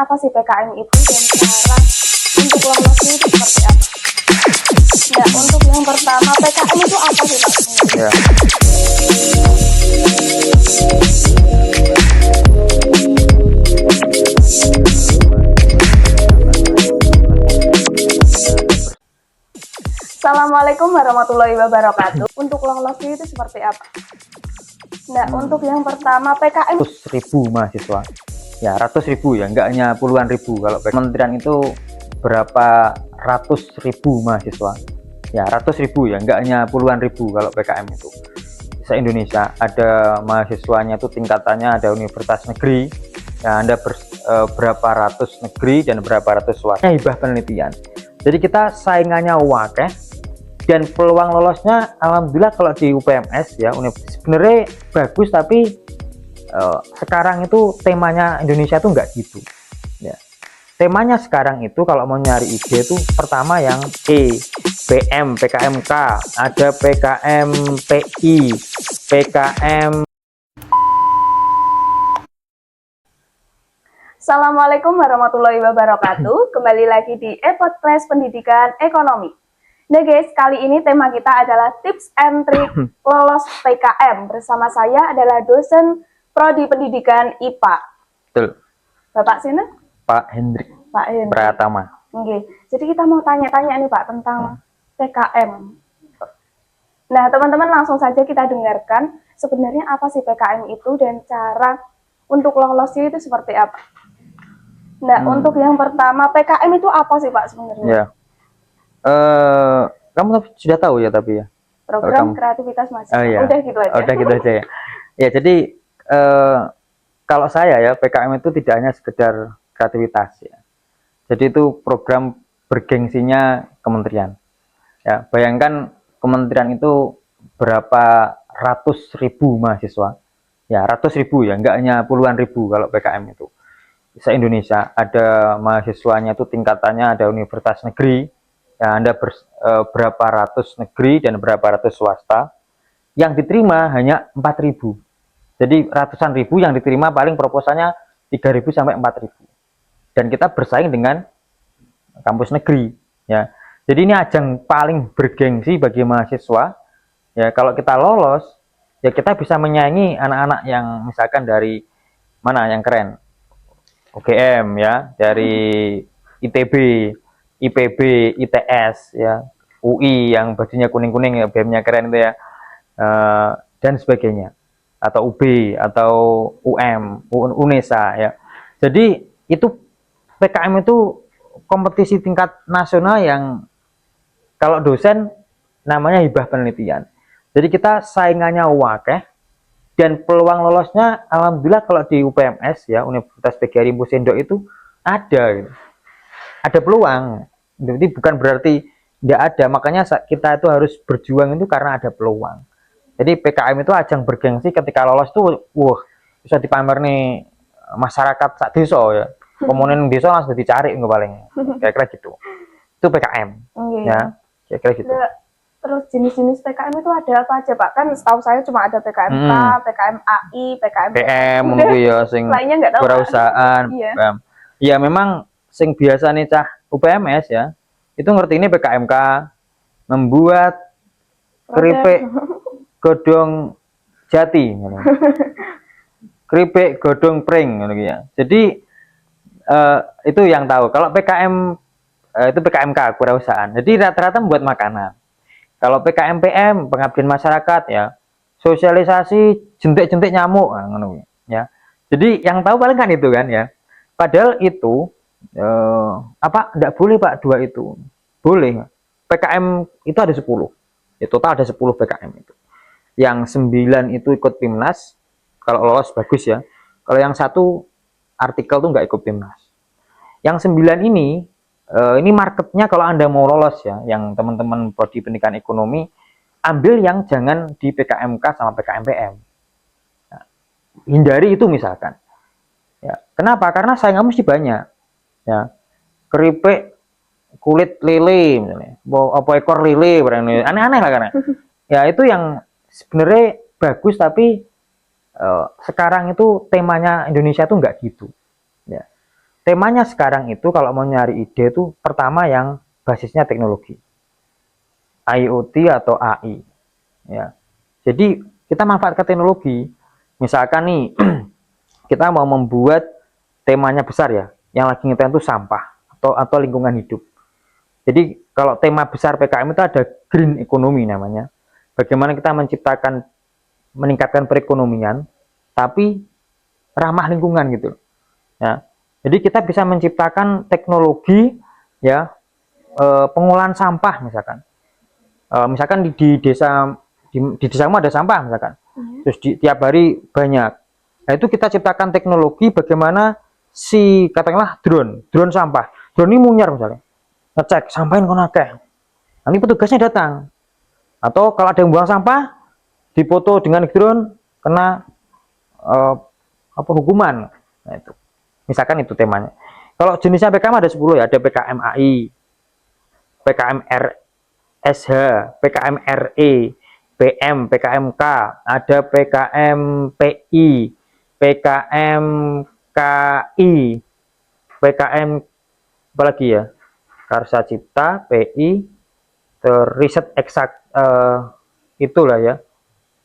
apa sih PKM itu dan cara untuk lolosnya itu seperti apa? Ya, untuk yang pertama PKM itu apa sih Pak sebenarnya? Ya. Assalamualaikum warahmatullahi wabarakatuh. Untuk lolosnya itu seperti apa? Nah, untuk yang pertama PKM 100.000 mahasiswa. Ya, ratus ribu ya, enggak hanya puluhan ribu. Kalau kementerian itu berapa ratus ribu mahasiswa. Ya, ratus ribu ya, enggak hanya puluhan ribu kalau PKM itu. Se-Indonesia ada mahasiswanya itu tingkatannya, ada universitas negeri. Ya, ada berapa ratus negeri dan berapa ratus swasta. Hibah penelitian. Jadi kita saingannya wakeh dan peluang lolosnya alhamdulillah kalau di UPMS ya sebenarnya bagus, tapi sekarang itu temanya Indonesia tuh nggak gitu ya. Temanya sekarang itu kalau mau nyari ide itu pertama yang PM, PKMK, ada PKM PI, PKM. Assalamualaikum warahmatullahi wabarakatuh. Kembali lagi di e-podcast Pendidikan Ekonomi. Nah guys, kali ini tema kita adalah tips and trick lolos PKM. Bersama saya adalah dosen Prodi Pendidikan IPA. Betul. Bapak sini? Pak Hendrik Pak Hendrik Pratama. Oke. Jadi kita mau tanya-tanya nih Pak tentang PKM. Nah teman-teman langsung saja kita dengarkan sebenarnya apa sih PKM itu dan cara untuk lolosnya itu seperti apa. Nah untuk yang pertama PKM itu apa sih Pak sebenarnya? Ya. Kamu sudah tahu ya tapi ya Program kreativitas mahasiswa. Oh, iya. Udah gitu aja. Udah gitu aja ya. Ya jadi kalau saya ya PKM itu tidak hanya sekedar kreativitas ya. Jadi itu program bergengsinya kementerian. Ya, bayangkan kementerian itu berapa ratus ribu mahasiswa. Ya, ratus ribu ya, enggak hanya puluhan ribu kalau PKM itu. Se-Indonesia ada mahasiswanya itu tingkatannya, ada universitas negeri, ya ada berapa ratus negeri dan berapa ratus swasta. Yang diterima hanya 4.000. Jadi ratusan ribu yang diterima, paling proposalnya 3.000 sampai 4.000. Dan kita bersaing dengan kampus negeri ya. Jadi ini ajang paling bergengsi bagi mahasiswa. Ya, kalau kita lolos ya kita bisa menyaingi anak-anak yang misalkan dari mana yang keren. UGM ya, dari ITB, IPB, ITS ya, UI yang bajunya kuning-kuning ya, BEM-nya keren itu ya. Dan sebagainya, atau UB atau UNESA ya. Jadi itu PKM itu kompetisi tingkat nasional yang kalau dosen namanya hibah penelitian. Jadi kita saingannya wakeh dan peluang lolosnya alhamdulillah kalau di UPMS ya, Universitas PGRI Pusendok itu ada gitu. Ada peluang. Jadi bukan berarti tidak ada, makanya kita itu harus berjuang itu karena ada peluang. Jadi PKM itu ajang bergengsi, ketika lolos tuh bisa dipamer nih masyarakat sak desa ya. Komunen desa langsung dicari nggak paling. Kira-kira gitu. Itu PKM. Ya, kira-kira gitu. Terus jenis-jenis PKM itu ada apa aja Pak? Kan setahu saya cuma ada PKMK, PKM AI, PKM PM mungkin ya sing perusahaan. Iya. Ya memang sing biasa nih cah UPMS ya. Itu ngerti ini PKMK membuat keripik godong jati, keripik godong pring, ya. Jadi itu yang tahu. Kalau PKM itu PKMK kewirausahaan. Jadi rata-rata membuat makanan. Kalau PKM PM pengabdian masyarakat ya, sosialisasi jentik-jentik nyamuk, ya. Jadi yang tahu paling kan itu kan ya. Padahal itu enggak boleh Pak dua itu. Boleh. PKM itu ada 10. Ya, total ada 10 PKM itu. Yang 9 itu ikut PIMNAS, kalau lolos bagus ya. Kalau yang satu artikel tuh nggak ikut PIMNAS. Yang 9 ini marketnya kalau Anda mau lolos ya, yang teman-teman prodi pendidikan ekonomi, ambil yang jangan di PKMK sama PKMPM. Nah, hindari itu misalkan. Ya, kenapa? Karena saingan mesti banyak. Ya, keripik kulit lele misalnya, apa ekor lele, aneh-aneh lah karena. Ya itu yang sebenarnya bagus, tapi sekarang itu temanya Indonesia tuh nggak gitu ya. temanya sekarang itu kalau mau nyari ide itu pertama yang basisnya teknologi, IoT atau AI, ya. Jadi kita manfaatkan teknologi. Misalkan nih kita mau membuat temanya besar ya, yang lagi ngetren itu sampah atau lingkungan hidup. Jadi kalau tema besar PKM itu ada green economy namanya. Bagaimana kita menciptakan meningkatkan perekonomian tapi ramah lingkungan gitu. Ya. Jadi kita bisa menciptakan teknologi ya pengolahan sampah misalkan. Misalkan di desa di desamu ada sampah misalkan. Terus tiap hari banyak. Nah, itu kita ciptakan teknologi bagaimana si katakanlah drone sampah. Drone ini munyar misalnya. Ngecek sampahin kono akeh. Nanti petugasnya datang. Atau kalau ada yang buang sampah, dipoto dengan drone kena apa hukuman. Nah, itu. Misalkan itu temanya. Kalau jenisnya PKM ada 10 ya, ada PKM AI, PKM RSH, PKM RE, PM, PKMK, ada PKM PI, PKM KI, PKM apalagi ya? Karsa Cipta, PI, riset eksak itulah ya.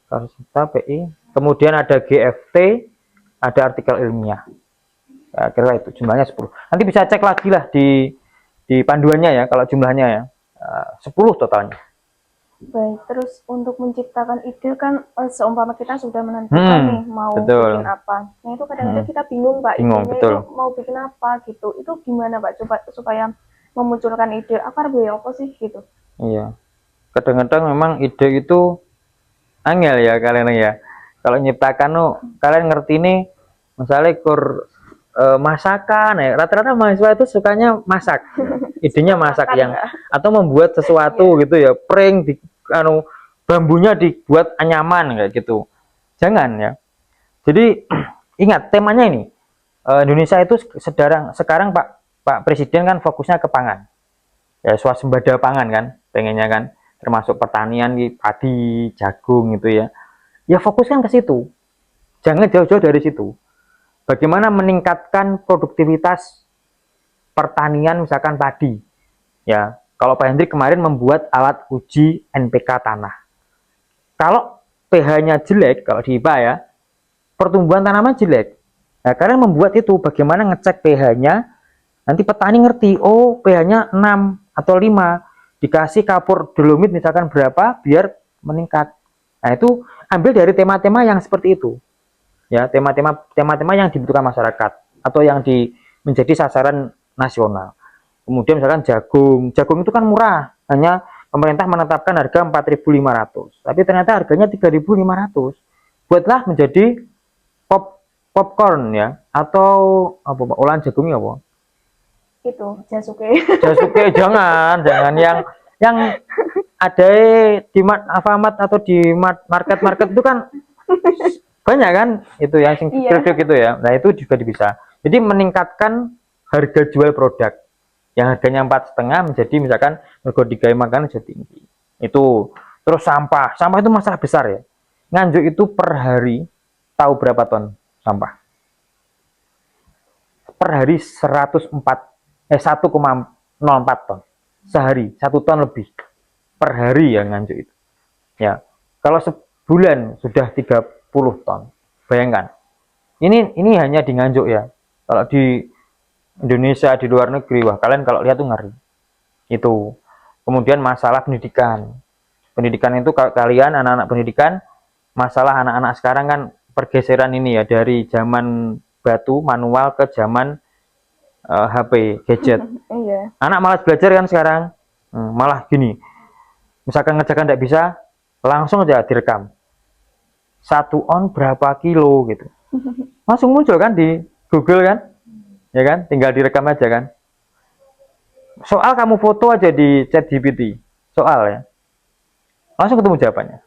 Karsa Cipta, PI, kemudian ada GFT, ada artikel ilmiah. Ya, kira itu jumlahnya 10. Nanti bisa cek lagi lah di panduannya ya kalau jumlahnya ya. 10 totalnya. Baik, terus untuk menciptakan ide kan seumpama kita sudah menentukan nih mau betul. bikin apa. Nah itu kadang-kadang kita bingung Pak, Bingung, idenya betul. itu mau bikin apa gitu. Itu gimana Pak coba supaya memunculkan ide apa apa sih gitu. Iya. Kadang-kadang memang ide itu angel ya kalian ya. Kalau nyiptakan kalian ngerti nih misalnya masakan ya. Rata-rata mahasiswa itu sukanya masak. Idenya masak Makan, yang ya. atau membuat sesuatu gitu ya, prank di bambunya dibuat anyaman kayak gitu. Jangan ya. Jadi ingat temanya ini. Indonesia itu sekarang Pak Presiden kan fokusnya ke pangan. Ya swasembada pangan kan, pengennya kan, termasuk pertanian di padi, jagung gitu ya. Ya fokuskan ke situ. Jangan jauh-jauh dari situ. Bagaimana meningkatkan produktivitas pertanian misalkan padi. Ya, kalau Pak Hendrik kemarin membuat alat uji NPK tanah. Kalau pH-nya jelek, kalau di IPA ya, pertumbuhan tanaman jelek. Nah, kalian membuat itu bagaimana ngecek pH-nya, nanti petani ngerti, oh pH-nya 6 atau 5, dikasih kapur dolomit misalkan berapa, biar meningkat. Nah, itu ambil dari tema-tema yang seperti itu. Ya, tema-tema yang dibutuhkan masyarakat atau yang menjadi sasaran nasional. Kemudian misalkan jagung itu kan murah, hanya pemerintah menetapkan harga 4.500, tapi ternyata harganya 3.500. Buatlah menjadi popcorn ya, atau apa Pak? Olahan jagungnya apa? Itu jasuke. Jasuke jangan yang ada di Alfamart atau di market itu kan banyak kan itu yang kredit gitu ya. Nah itu juga bisa. Jadi meningkatkan harga jual produk yang harganya 4,5 menjadi misalkan harga digawe makanan jadi tinggi. Itu terus sampah itu masalah besar ya. Nganjuk itu per hari tahu berapa ton sampah? Per hari 1,04 ton sehari, 1 ton lebih per hari ya Nganjuk itu. Ya, kalau sebulan sudah 30 ton. Bayangkan. Ini hanya di Nganjuk ya. Kalau di Indonesia, di luar negeri, wah kalian kalau lihat tuh ngeri. Itu. Kemudian masalah pendidikan. Pendidikan itu kalian anak-anak pendidikan, masalah anak-anak sekarang kan pergeseran ini ya dari zaman batu manual ke zaman HP, gadget. Iya. Anak malas belajar kan sekarang. Malah gini. Misalkan ngerjakan tidak bisa, langsung aja direkam. 1 on berapa kilo gitu. Langsung muncul kan di Google kan? Ya kan? Tinggal direkam aja kan? Soal kamu foto aja di ChatGPT. Soal ya. Langsung ketemu jawabannya.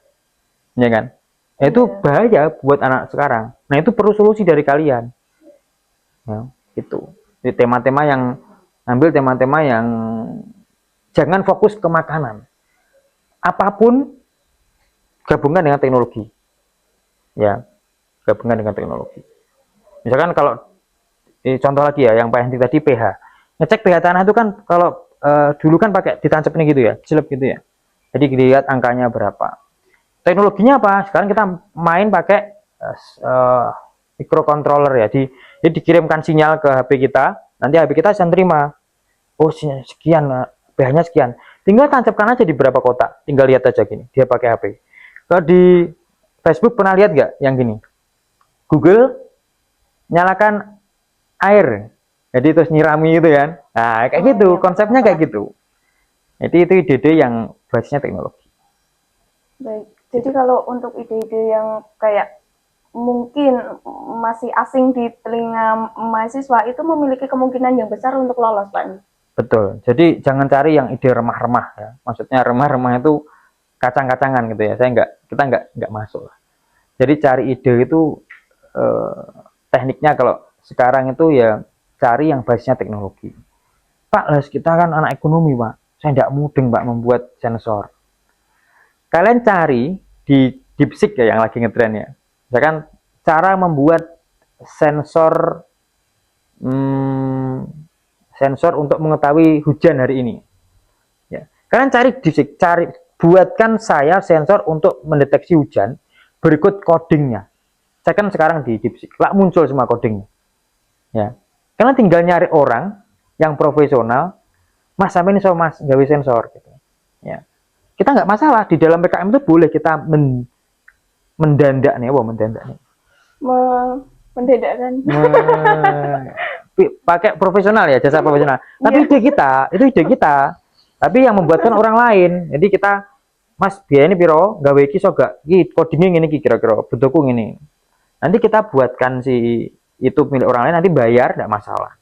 Ya kan? Nah, itu bahaya buat anak sekarang. Nah, itu perlu solusi dari kalian. Ya, itu. Di tema-tema yang ambil tema-tema yang jangan fokus ke makanan. Apapun gabungan dengan teknologi. Ya, gabungan dengan teknologi. Misalkan kalau contoh lagi ya, yang Pak Hendrik tadi pH. Ngecek pH tanah itu kan kalau dulu kan pakai ditancap nih gitu ya, jelek gitu ya. Jadi dilihat angkanya berapa. Teknologinya apa? Sekarang kita main pakai microcontroller ya. Jadi dikirimkan sinyal ke HP kita, nanti HP kita bisa terima. Oh sekian, pH-nya sekian. Tinggal tancapkan aja di berapa kotak. Tinggal lihat aja gini. Dia pakai HP. Kalau di Facebook pernah lihat nggak yang gini? Google nyalakan air. Jadi terus nyirami itu kan. Nah, kayak gitu. Iya, Konsepnya kayak gitu. Jadi itu ide-ide yang basisnya teknologi. baik. Jadi kalau untuk ide-ide yang kayak mungkin masih asing di telinga mahasiswa itu memiliki kemungkinan yang besar untuk lolos, Pak. Betul. Jadi jangan cari yang ide remah-remah ya. Maksudnya remah-remah itu kacang-kacangan gitu ya. Kita nggak masuk. Jadi cari ide itu tekniknya kalau sekarang itu ya cari yang basisnya teknologi. Pak, les kita kan anak ekonomi, Pak. Saya tidak mudeng, Pak, membuat sensor. Kalian cari di DeepSeek ya yang lagi ngetren ya. Misalkan cara membuat sensor sensor untuk mengetahui hujan hari ini. Ya. Kalian cari DeepSeek, buatkan saya sensor untuk mendeteksi hujan, berikut codingnya. Saya kan sekarang di DeepSeek, lah muncul semua codingnya. Ya. Kalian tinggal nyari orang yang profesional, Mas sampai ini so Mas gawe sensor gitu. Ya. Kita nggak masalah di dalam PKM itu boleh kita mendandak nih, mendandak nih. Mendedakkan. Pakai profesional ya, jasa profesional. Tapi ide kita, itu ide kita. Tapi yang membuatkan orang lain. Jadi kita, Mas biaya ini piro, gawe iki so gak, iki codingnya ini kira-kira bentukku ini. Nanti kita buatkan si itu milik orang lain, nanti bayar, tidak masalah.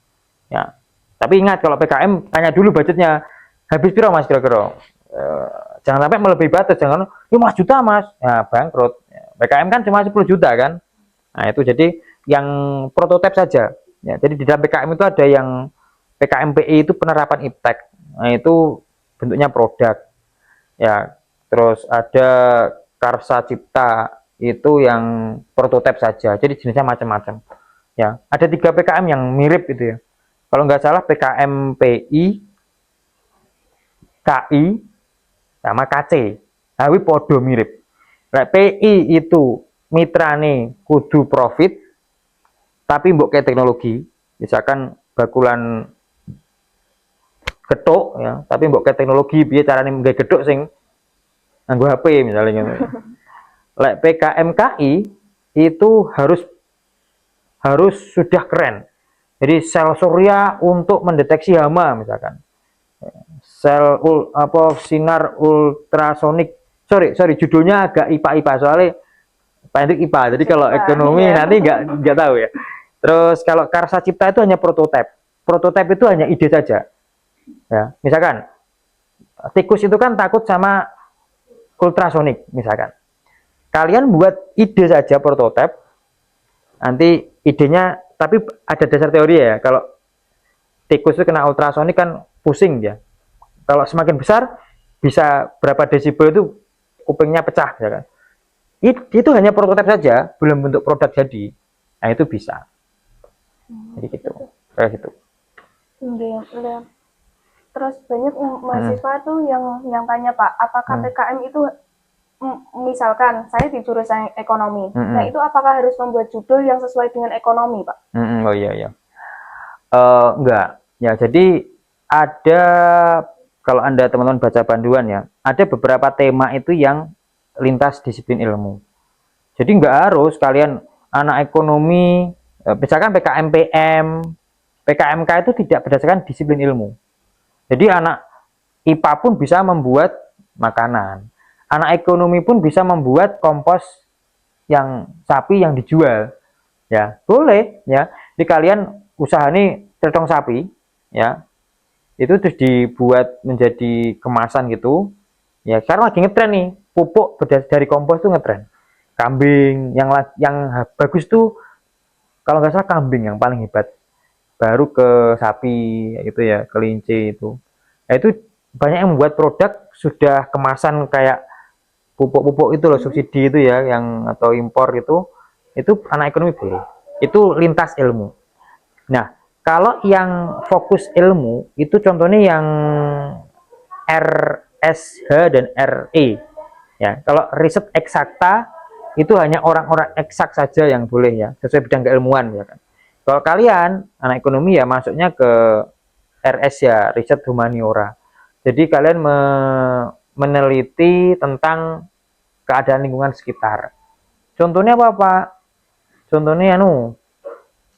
Ya. Tapi ingat kalau PKM tanya dulu budgetnya, habis piro Mas kira-kira. Jangan sampai melebihi batas, jangan 5 juta Mas, ya bangkrut. PKM kan cuma 10 juta kan. Nah itu jadi yang prototipe saja. Ya, jadi di dalam PKM itu ada yang PKMPI itu penerapan iptek. Nah itu bentuknya produk. Ya, terus ada Karsa Cipta itu yang prototipe saja. Jadi jenisnya macam-macam. Ya, ada 3 PKM yang mirip itu ya. Kalau nggak salah PKMPI, KI, sama KC. Hawi podo mirip. Nah, PI itu mitrane kudu profit, tapi mbok kayak teknologi, misalkan bakulan getuk ya, tapi mbok kayak teknologi biar carane nggawe getuk sing nganggo HP misalnya gitu. Lek PKMKI itu harus sudah keren. Jadi sel surya untuk mendeteksi hama misalkan. Sel sinar ultrasonik. Sorry, judulnya agak IPA soalnya Pak Hendrik IPA. Jadi kalau ekonomi ya. nanti nggak tahu ya. Terus kalau Karsa Cipta itu hanya prototipe. Prototipe itu hanya ide saja. Ya, misalkan tikus itu kan takut sama ultrasonik misalkan. Kalian buat ide saja prototipe. Nanti idenya tapi ada dasar teori ya. Kalau tikus itu kena ultrasonik kan pusing ya. Kalau semakin besar bisa berapa desibel itu kupingnya pecah ya kan. Itu hanya prototipe saja, belum bentuk produk jadi. Nah, itu bisa. Jadi gitu. Kayak gitu. Terus banyak mahasiswa tuh yang tanya, Pak, apakah PKM itu misalkan saya di jurusan ekonomi. Nah, itu apakah harus membuat judul yang sesuai dengan ekonomi, Pak? Oh iya. Enggak. Ya, jadi ada kalau Anda teman-teman baca panduan ya, ada beberapa tema itu yang lintas disiplin ilmu. Jadi nggak harus kalian anak ekonomi, misalkan PKMPM, PKMK itu tidak berdasarkan disiplin ilmu. Jadi anak IPA pun bisa membuat makanan. Anak ekonomi pun bisa membuat kompos yang sapi yang dijual. Ya, boleh ya. Jadi kalian usaha ini tertong sapi, ya. Itu terus dibuat menjadi kemasan gitu. Ya, sekarang lagi ngetren nih, pupuk dari kompos tuh ngetren. Kambing yang bagus tuh kalau nggak salah kambing yang paling hebat. Baru ke sapi itu ya, kelinci itu. Nah, itu banyak yang membuat produk sudah kemasan kayak pupuk-pupuk itu loh, subsidi itu ya, yang atau impor itu anak ekonomi boleh. Itu lintas ilmu. Nah, kalau yang fokus ilmu itu contohnya yang RSH dan RE. Ya, kalau riset eksakta itu hanya orang-orang eksak saja yang boleh ya, sesuai bidang keilmuan ya kan. Kalau kalian anak ekonomi ya masuknya ke RS ya, riset humaniora. Jadi kalian meneliti tentang keadaan lingkungan sekitar. Contohnya apa, Pak? Contohnya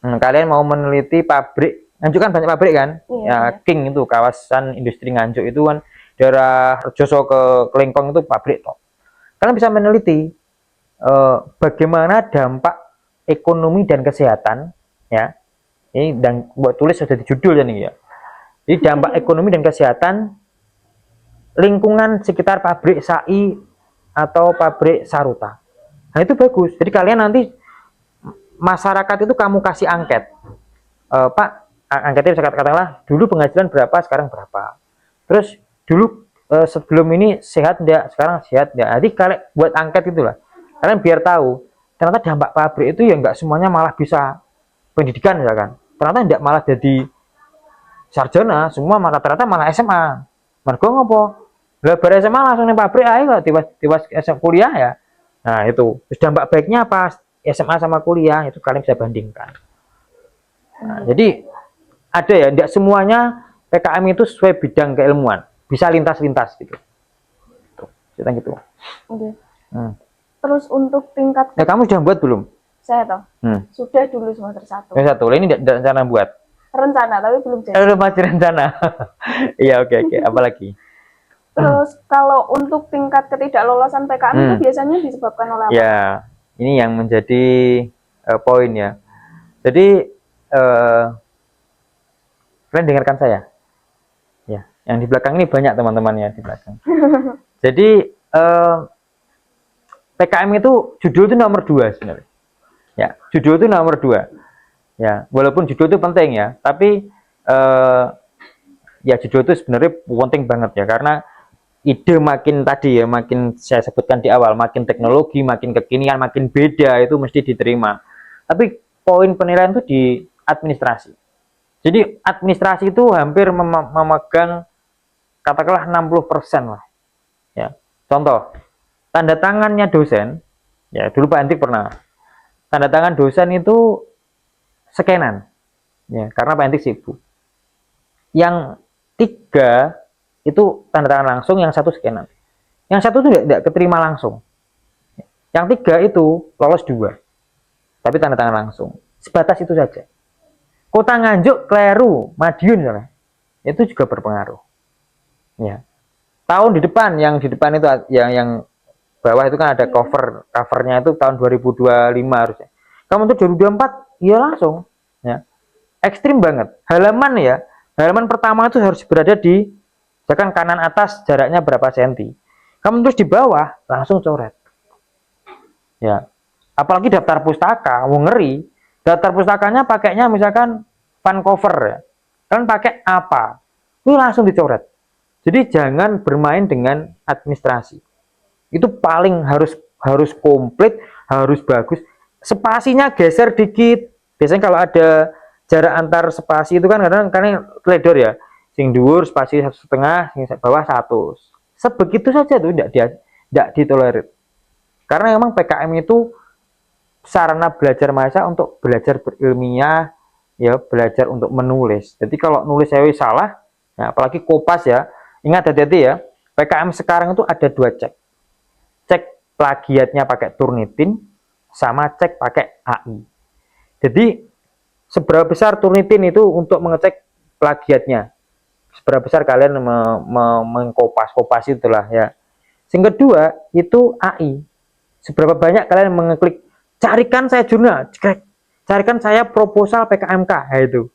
kalian mau meneliti pabrik. Nganjuk kan banyak pabrik kan? Iya, Ya, King itu kawasan industri Nganjuk itu kan daerah Rejoso ke Kelengkong itu pabrik toh. Kalian bisa meneliti bagaimana dampak ekonomi dan kesehatan ya. Ini dan buat tulis sudah di judul ya nih ya. Jadi dampak ekonomi dan kesehatan lingkungan sekitar pabrik SAI atau pabrik Saruta. Nah itu bagus. Jadi kalian nanti masyarakat itu kamu kasih angket. Pak, angketnya bisa katakanlah dulu penghasilan berapa, sekarang berapa. Terus dulu sebelum ini sehat enggak, sekarang sehat enggak. Jadi kalian buat angket itulah. Kalian biar tahu ternyata dampak pabrik itu ya enggak semuanya malah bisa pendidikan ya kan. Ternyata enggak malah jadi sarjana, semua malah ternyata malah SMA. Mergo ngopo? Lah bar SMA langsung ning pabrik ae kok tiwas SMA kuliah ya. Nah, itu. Terus dampak baiknya apa? SMA sama kuliah itu kalian bisa bandingkan. Nah, jadi ada ya, tidak semuanya PKM itu sesuai bidang keilmuan, bisa lintas-lintas gitu. Tuh, cerita gitu. Oke. Hmm. Terus untuk tingkat Ya kamu sudah buat belum? saya toh sudah dulu semester 1. Yang satu, ini tidak rencana buat. Rencana tapi belum jadi. Belum masih rencana. Iya oke, apalagi. Terus kalau untuk tingkat ketidaklolosan PKM itu biasanya disebabkan oleh apa? Ya, ini yang menjadi poin ya. Jadi kalian dengarkan saya. Ya, yang di belakang ini banyak teman-teman ya di belakang. Jadi PKM itu judul itu nomor 2 sebenarnya. Ya, judul itu nomor 2. Ya, walaupun judul itu penting ya, tapi ya judul itu sebenarnya penting banget ya karena ide makin tadi ya, makin saya sebutkan di awal, makin teknologi, makin kekinian, makin beda itu mesti diterima. Tapi poin penilaian itu di administrasi. Jadi administrasi itu hampir memegang katakanlah 60% lah. Ya. Contoh, tanda tangannya dosen, ya dulu Pak Antik pernah. Tanda tangan dosen itu scanan. Ya, karena Pak Antik sibuk. Yang 3 itu tanda tangan langsung, yang 1 scanan. Yang 1 itu tidak keterima langsung. Yang 3 itu lolos 2. Tapi tanda tangan langsung. Sebatas itu saja. Kota Nganjuk, Kleru, Madiun itu juga berpengaruh. Ya. Tahun di depan, yang di depan itu yang bawah itu kan ada covernya itu tahun 2025 harusnya. Kamu tuh 2024 ya langsung ya. Ekstrim banget. Halaman pertama itu harus berada di misalkan kanan atas jaraknya berapa senti. Kamu terus di bawah langsung coret. Ya. Apalagi daftar pustaka, ngeri. Daftar pustakanya pakainya misalkan fun cover ya. Kalian pakai apa? Itu langsung dicoret. Jadi jangan bermain dengan administrasi. Itu paling harus komplit, harus bagus. Spasinya geser dikit. Biasanya kalau ada jarak antar spasi itu kan kadang teledor ya. Sing dhuwur spasi 1,5, sing bawah 1. Sebegitu saja tuh tidak ditolerir. Karena memang PKM itu sarana belajar mahasiswa untuk belajar berilmiah, ya belajar untuk menulis. Jadi kalau nulis saya salah, ya, apalagi kopas ya, ingat hati-hati ya. PKM sekarang itu ada 2 cek. Cek plagiatnya pakai Turnitin, sama cek pakai AI. Jadi seberapa besar Turnitin itu untuk mengecek plagiatnya? Seberapa besar kalian mengkopas itulah ya. Yang kedua itu AI. Seberapa banyak kalian mengeklik carikan saya jurnal, carikan saya proposal PKMK, ya itu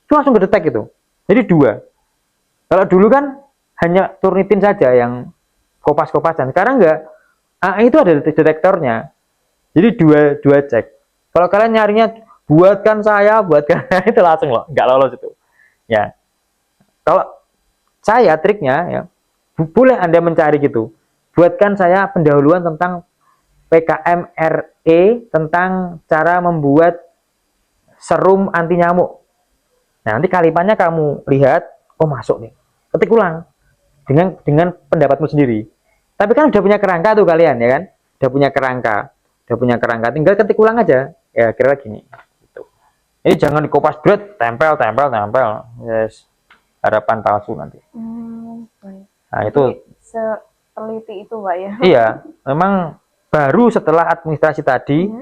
langsung kedetek itu. Jadi 2. Kalau dulu kan hanya Turnitin saja yang kopas-kopasan, sekarang enggak. AI itu ada detektornya. Jadi dua cek. Kalau kalian nyarinya buatkan itu langsung loh, nggak lolos itu. Ya. Kalau saya triknya ya, boleh Anda mencari gitu. Buatkan saya pendahuluan tentang PKM RE tentang cara membuat serum anti nyamuk. Nah, nanti kalimatnya kamu lihat, oh masuk nih, ketik ulang dengan pendapatmu sendiri. Tapi kan udah punya kerangka tuh kalian ya kan, udah punya kerangka, tinggal ketik ulang aja. Ya kira gini. Gitu. Ini jangan dikopas berat, tempel, yes, harapan palsu nanti. Baik. Nah Jadi itu seteliti itu Pak ya. iya, memang baru setelah administrasi tadi,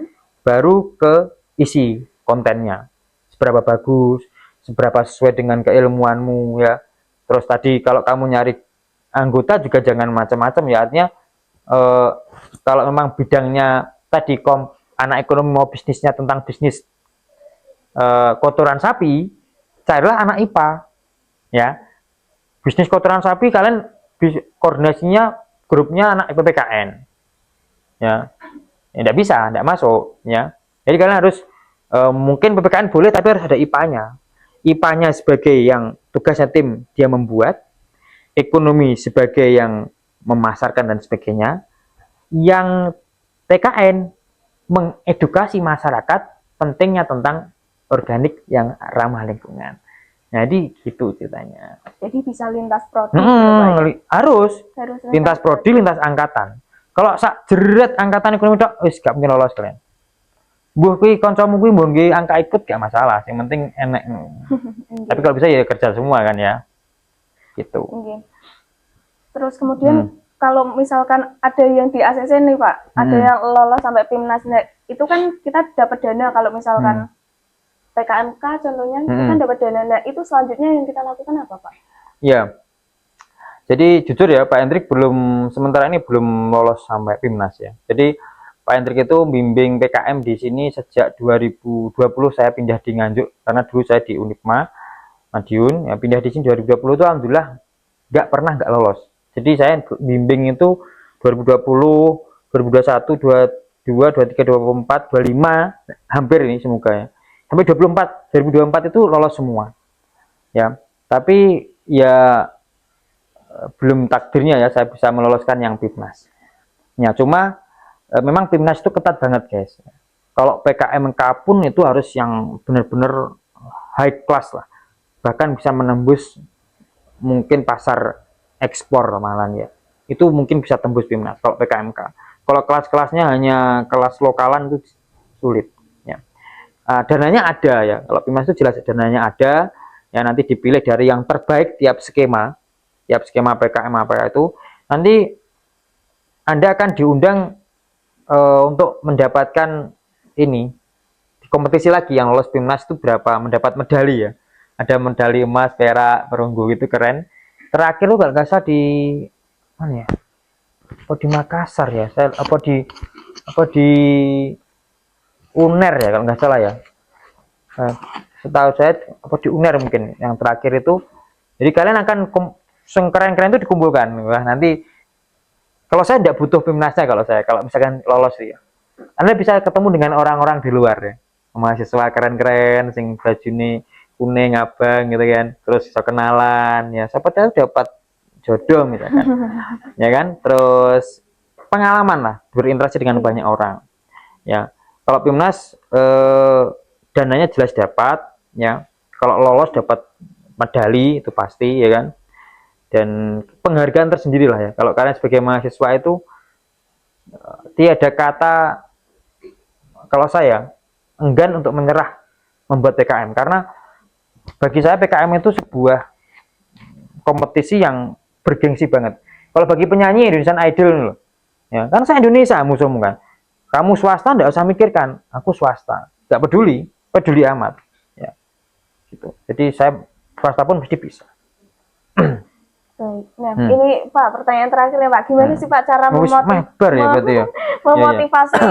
baru ke isi kontennya. Seberapa bagus, seberapa sesuai dengan keilmuanmu ya. Terus tadi kalau kamu nyari anggota juga jangan macam-macam ya, artinya kalau memang bidangnya tadi anak ekonomi mau bisnisnya tentang bisnis kotoran sapi, carilah anak IPA ya. Bisnis kotoran sapi kalian koordinasinya grupnya anak IPPKN ya. Tidak bisa, tidak masuk ya. Jadi kalian harus mungkin PPKN boleh tapi harus ada IPA-nya. IPA-nya sebagai yang tugasnya tim dia membuat, ekonomi sebagai yang memasarkan dan sebagainya, yang TKN mengedukasi masyarakat pentingnya tentang organik yang ramah lingkungan. Jadi gitu ceritanya. Jadi bisa lintas prodi ya, harus lintas prodi, lintas angkatan. Kalau sak jeret angkatan ekonomi tok wis gak mungkin lolos kalian. Mbuh kuwi kancamu kuwi mbok nggih angka ikut gak masalah, yang penting enek. Tapi kalau bisa ya kerja semua kan ya. Gitu. Terus kemudian kalau misalkan ada yang di ACC nih Pak, ada yang lolos sampai PIMNAS, itu kan kita dapat dana kalau misalkan PKMK contohnya, kita kan dapat dana. Nah, itu selanjutnya yang kita lakukan apa Pak? Iya. Jadi jujur ya Pak Hendrik sementara ini belum lolos sampai PIMNAS ya. Jadi Pak Hendrik itu bimbing PKM di sini sejak 2020 saya pindah di Nganjuk karena dulu saya di Unipma Madiun ya, pindah di sini 2020 itu alhamdulillah nggak lolos. Jadi saya bimbing itu 2020, 2021, 22, 23, 24, 25 hampir ini semoga ya. Sampai 2024 itu lolos semua. Ya. Tapi ya belum takdirnya ya saya bisa meloloskan yang PIMNAS. Ya, cuma memang PIMNAS itu ketat banget guys. Kalau PKMK pun itu harus yang benar-benar high class lah. Bahkan bisa menembus mungkin pasar ekspor malah ya. Itu mungkin bisa tembus PIMNAS kalau PKMK. Kalau kelas-kelasnya hanya kelas lokalan itu sulit ya. Dananya ada ya. Kalau PIMNAS itu jelas dananya ada. Ya nanti dipilih dari yang terbaik tiap skema PKM apa itu. Nanti Anda akan diundang untuk mendapatkan ini di kompetisi lagi yang lolos PIMNAS itu berapa mendapat medali ya. Ada medali emas, perak, perunggu itu keren. Terakhir lu nggak salah di mana ya? Apa di Makassar ya? Apa di UNER ya kalau nggak salah ya. Setahu saya apa di UNER mungkin yang terakhir itu. Jadi kalian akan keren-keren itu dikumpulkan. Wah, nanti kalau saya tidak butuh PIMNASnya kalau misalkan lolos ya. Anda bisa ketemu dengan orang-orang di luar ya. Mahasiswa keren-keren sing bajune kuning abang gitu kan. Terus bisa kenalan ya. Siapa tahu dapat jodoh misalkan. Ya kan? Terus pengalaman lah berinteraksi dengan banyak orang. Ya. Kalau PIMNAS dananya jelas dapat ya. Kalau lolos dapat medali itu pasti ya kan. Dan penghargaan tersendiri lah ya. Kalau kalian sebagai mahasiswa itu tiada kata kalau saya enggan untuk menyerah membuat PKM karena bagi saya PKM itu sebuah kompetisi yang bergengsi banget. Kalau bagi penyanyi Indonesian Idol loh, ya kan saya Indonesia musuhmu kan. Kamu swasta nggak usah mikirkan, aku swasta, nggak peduli amat, ya gitu. Jadi saya swasta pun mesti bisa. Baik. Nah, ini Pak, pertanyaan terakhir ya Pak. Gimana sih Pak cara memotivasi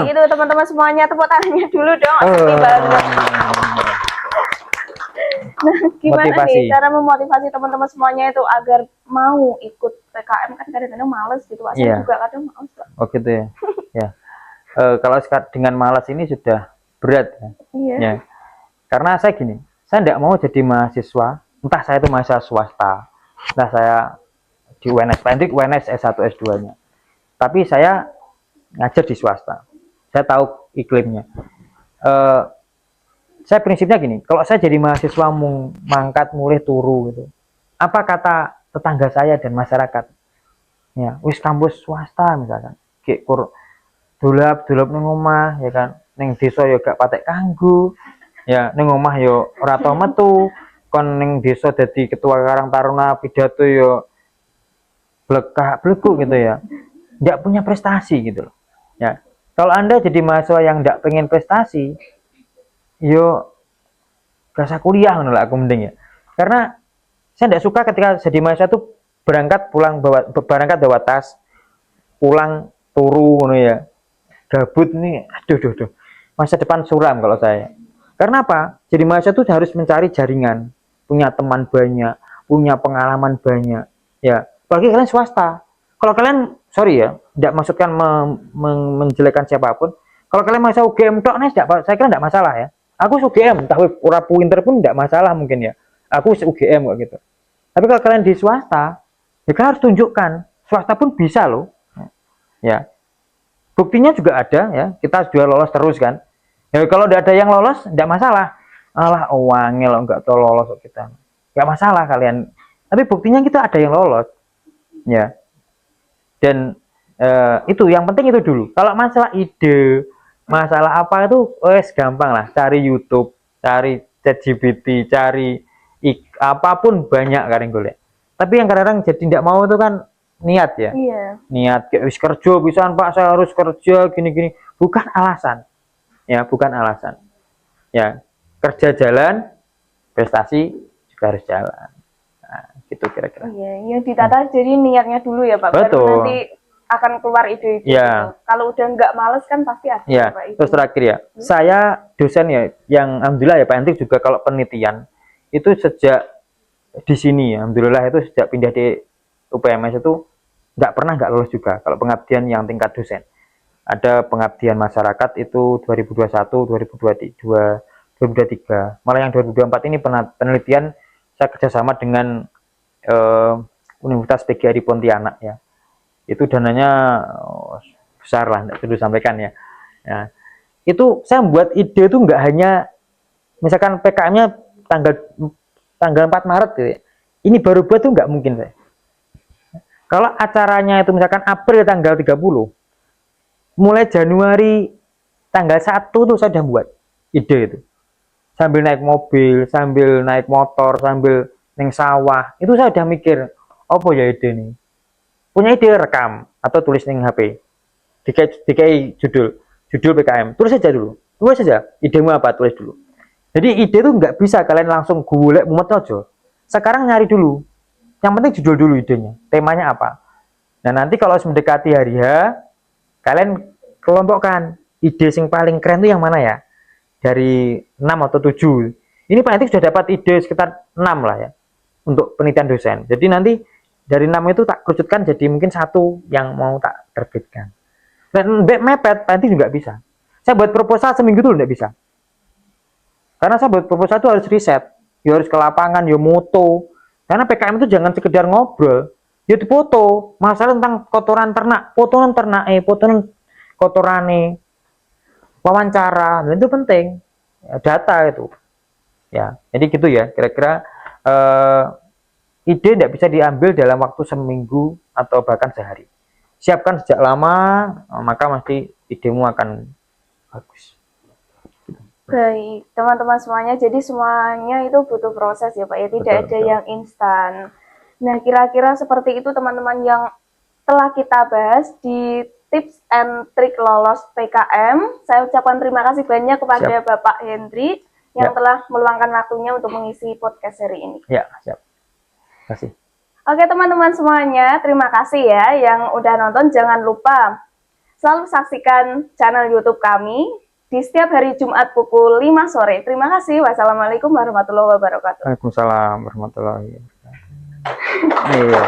itu teman-teman semuanya? Tepuk tangannya dulu dong. Nah, gimana nih cara memotivasi teman-teman semuanya itu agar mau ikut PKM? Kan kadang-kadang males gitu Pak. Saya juga kadang males Pak. Oh gitu ya. Ya. Kalau dengan malas ini sudah berat ya. Iya. Ya. Karena saya gini, saya tidak mau jadi mahasiswa, entah saya itu mahasiswa swasta, nah saya di UNS, Pak Hendrik UNS S1 S2-nya. Tapi saya ngajar di swasta. Saya tahu iklimnya. saya prinsipnya gini, kalau saya jadi mahasiswa mangkat mulai turu gitu, apa kata tetangga saya dan masyarakat? Ya, wis kampus swasta misalkan, kayak dulap ning omah ya kan, ning desa ya gak patek kanggo, ya ning omah yo ora tau metu, kon ning desa dadi ketua Karang Taruna pidato yo blekak blekuk gitu ya, nggak punya prestasi gitu loh. Ya, kalau anda jadi mahasiswa yang nggak pengen prestasi, yo gak usah kuliah ngono lah aku mending ya. Karena saya tidak suka ketika jadi mahasiswa tuh berangkat bawa tas, pulang turu ngono ya. Gabut nih, aduh. Masa depan suram kalau saya. Karena apa? Jadi mahasiswa tuh harus mencari jaringan, punya teman banyak, punya pengalaman banyak. Ya, apalagi kalian swasta. Kalau kalian, sorry ya, tidak maksudkan menjelekkan siapapun. Kalau kalian mahasiswa UGM tok, saya kira tidak masalah ya. Aku UGM, tahu ora pinter pun tidak masalah mungkin ya. Aku UGM kok gitu. Tapi kalau kalian di swasta, ya kalian harus tunjukkan. Swasta pun bisa loh. Ya, buktinya juga ada ya. Kita sudah lolos terus kan. Ya kalau tidak ada yang lolos, tidak masalah. Alah, wangil nggak tahu lolos kita. Nggak masalah kalian. Tapi buktinya kita ada yang lolos. Ya. Dan itu yang penting itu dulu. Kalau masalah ide, masalah apa itu wes gampang lah. Cari YouTube, cari ChatGPT, cari apapun banyak kalian golek. Tapi yang kadang-kadang jadi tidak mau itu kan niat ya. Iya. Niat kayak wis kerja bisa Pak, saya harus kerja gini-gini. Bukan alasan. Ya, bukan alasan. Ya, kerja jalan, prestasi juga harus jalan. Nah, gitu kira-kira. Iya, yang ditata jadi niatnya dulu ya Pak. Betul. Baru nanti akan keluar ide-ide. Ya. Gitu. Kalau udah nggak males kan pasti ada Ya, Pak ide. terus terakhir ya, saya dosen ya, yang alhamdulillah ya Pak Hendrik juga kalau penelitian itu sejak di sini ya, alhamdulillah itu sejak pindah di UPMS itu nggak lolos juga kalau pengabdian yang tingkat dosen. Ada pengabdian masyarakat itu 2021, 2022, 2023. Malah yang 2024 ini penelitian saya kerjasama dengan Universitas PGRI Pontianak ya. Itu dananya besar lah, tidak perlu sampaikan ya. Ya. Itu saya membuat ide itu nggak hanya misalkan PKM-nya tanggal 4 Maret gitu ya. Ini baru buat tuh nggak mungkin saya. Kalau acaranya itu misalkan April tanggal 30, mulai Januari tanggal 1 tuh saya udah buat ide itu. Sambil naik mobil, sambil naik motor, sambil neng sawah, itu saya udah mikir, apa ya ide nih? Punya ide rekam atau tulis neng HP. Dikai judul PKM, tulis saja dulu. Tulis saja, idemu apa, tulis dulu. Jadi ide itu nggak bisa kalian langsung golek mumet aja. Sekarang nyari dulu. Yang penting judul dulu idenya, temanya apa. Nah, nanti kalau mendekati hari H, kalian kelompokkan ide yang paling keren itu yang mana ya? Dari 6 atau 7. Ini Pak Hendrik sudah dapat ide sekitar 6 lah ya untuk penelitian dosen. Jadi nanti dari 6 itu tak kerucutkan jadi mungkin 1 yang mau tak terbitkan. Dan mepet Pak Hendrik juga bisa. Saya buat proposal seminggu dulu tidak bisa. Karena saya buat proposal itu harus riset, ya harus ke lapangan, ya moto. Karena PKM itu jangan sekedar ngobrol, ya foto. Masalah tentang kotoran ternak, fotoan ternak, fotoan kotorane, wawancara, dan itu penting. Ya, data itu. Ya, jadi gitu ya. Kira-kira ide tidak bisa diambil dalam waktu seminggu atau bahkan sehari. Siapkan sejak lama, maka mesti idemu akan bagus. Baik, teman-teman semuanya, jadi semuanya itu butuh proses ya Pak ya, tidak ada yang instan. Nah, kira-kira seperti itu teman-teman yang telah kita bahas di tips and trik lolos PKM. Saya ucapkan terima kasih banyak kepada Bapak Hendri yang telah meluangkan waktunya untuk mengisi podcast seri ini. Ya, siap. Terima kasih. Oke teman-teman semuanya, terima kasih ya yang udah nonton. Jangan lupa selalu saksikan channel YouTube kami di setiap hari Jumat pukul 5 sore. Terima kasih. Wassalamualaikum warahmatullahi wabarakatuh. Waalaikumsalam warahmatullahi wabarakatuh. Iya.